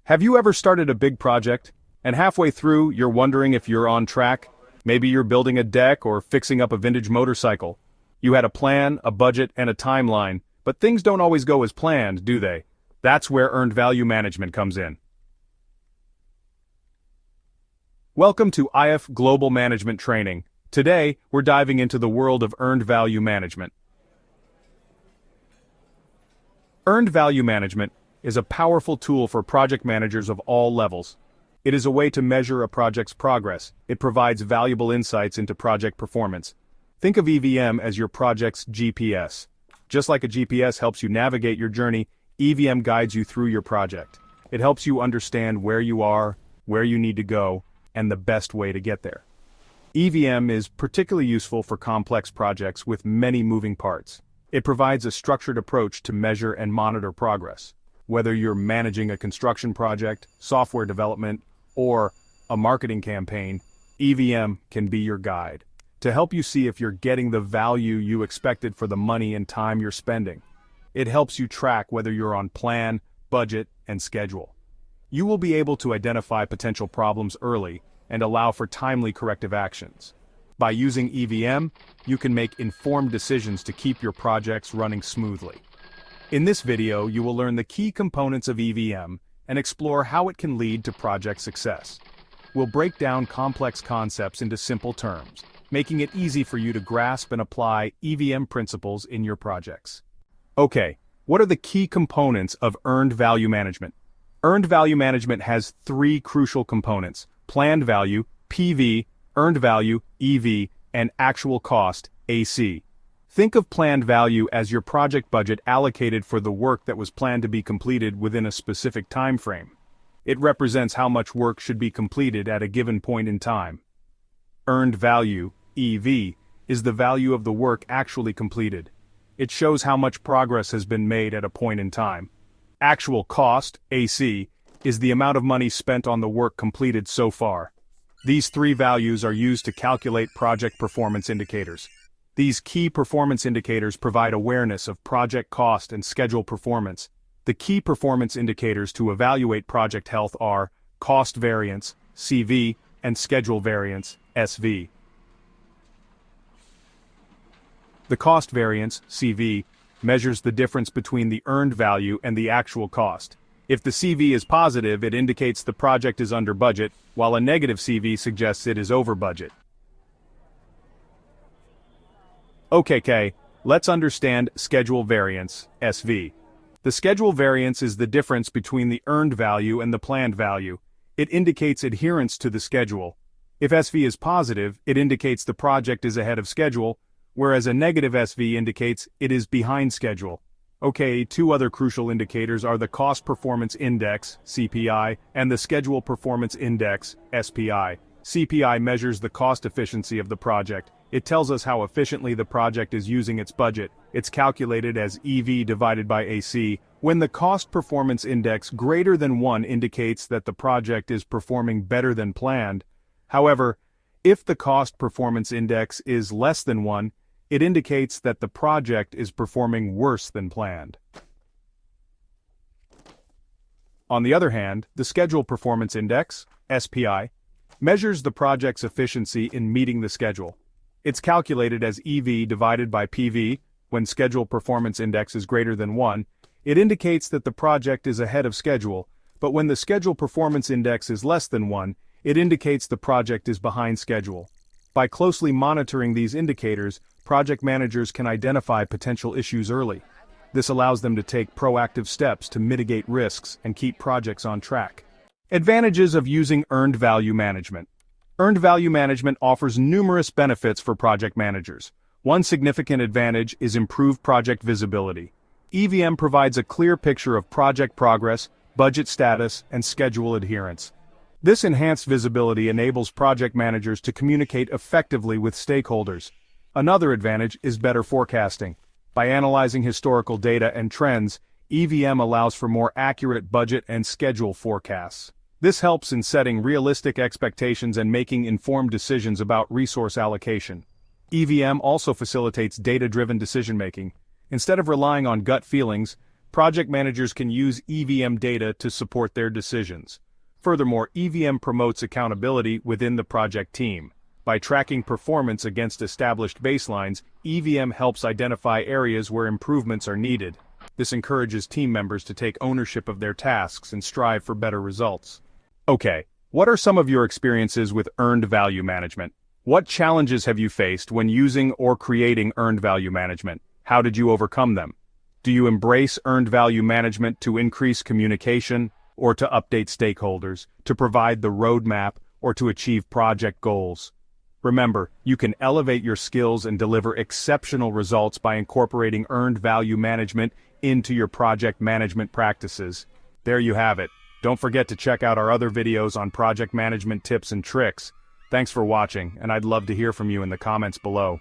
Have you ever started a big project, and halfway through you're wondering if you're on track? Maybe you're building a deck or fixing up a vintage motorcycle. You had a plan, a budget, and a timeline, but things don't always go as planned, do they? That's where earned value management comes in. Welcome to IF Global Management Training. Today, we're diving into the world of earned value management. Earned value management is a powerful tool for project managers of all levels. It is a way to measure a project's progress. It provides valuable insights into project performance. Think of EVM as your project's GPS. Just like a GPS helps you navigate your journey, EVM guides you through your project. It helps you understand where you are, where you need to go, and the best way to get there. EVM is particularly useful for complex projects with many moving parts. It provides a structured approach to measure and monitor progress. Whether you're managing a construction project, software development, or a marketing campaign, EVM can be your guide to help you see if you're getting the value you expected for the money and time you're spending. It helps you track whether you're on plan, budget, and schedule. You will be able to identify potential problems early and allow for timely corrective actions. By using EVM, you can make informed decisions to keep your projects running smoothly. In this video, you will learn the key components of EVM and explore how it can lead to project success. We'll break down complex concepts into simple terms, making it easy for you to grasp and apply EVM principles in your projects. Okay, what are the key components of earned value management? Earned value management has three crucial components: planned value, PV, earned value, EV, and actual cost, AC. Think of planned value as your project budget allocated for the work that was planned to be completed within a specific time frame. It represents how much work should be completed at a given point in time. Earned value, EV, is the value of the work actually completed. It shows how much progress has been made at a point in time. Actual cost, AC, is the amount of money spent on the work completed so far. These three values are used to calculate project performance indicators. These key performance indicators provide awareness of project cost and schedule performance. The key performance indicators to evaluate project health are cost variance, CV, and schedule variance, SV. The cost variance, CV, measures the difference between the earned value and the actual cost. If the CV is positive, it indicates the project is under budget, while a negative CV suggests it is over budget. Okay, let's understand schedule variance, SV. The schedule variance is the difference between the earned value and the planned value. It indicates adherence to the schedule. If SV is positive, it indicates the project is ahead of schedule, whereas a negative SV indicates it is behind schedule. Okay, two other crucial indicators are the Cost Performance Index, CPI, and the Schedule Performance Index, SPI. CPI measures the cost efficiency of the project. It tells us how efficiently the project is using its budget. It's calculated as EV divided by AC. When the Cost Performance Index greater than 1 indicates that the project is performing better than planned. However, if the Cost Performance Index is less than 1, it indicates that the project is performing worse than planned. On the other hand, the Schedule Performance Index, SPI, measures the project's efficiency in meeting the schedule. It's calculated as EV divided by PV. When Schedule Performance Index is greater than 1, it indicates that the project is ahead of schedule, but when the Schedule Performance Index is less than 1, it indicates the project is behind schedule. By closely monitoring these indicators, project managers can identify potential issues early. This allows them to take proactive steps to mitigate risks and keep projects on track. Advantages of using earned value management. Earned value management offers numerous benefits for project managers. One significant advantage is improved project visibility. EVM provides a clear picture of project progress, budget status, and schedule adherence. This enhanced visibility enables project managers to communicate effectively with stakeholders. Another advantage is better forecasting. By analyzing historical data and trends, EVM allows for more accurate budget and schedule forecasts. This helps in setting realistic expectations and making informed decisions about resource allocation. EVM also facilitates data-driven decision-making. Instead of relying on gut feelings, Project managers can use EVM data to support their decisions. Furthermore, EVM promotes accountability within the project team. By tracking performance against established baselines, EVM helps identify areas where improvements are needed. This encourages team members to take ownership of their tasks and strive for better results. Okay, what are some of your experiences with earned value management? What challenges have you faced when using or creating earned value management? How did you overcome them? Do you embrace earned value management to increase communication, or to update stakeholders, to provide the roadmap, or to achieve project goals? Remember, you can elevate your skills and deliver exceptional results by incorporating earned value management into your project management practices. There you have it. Don't forget to check out our other videos on project management tips and tricks. Thanks for watching, and I'd love to hear from you in the comments below.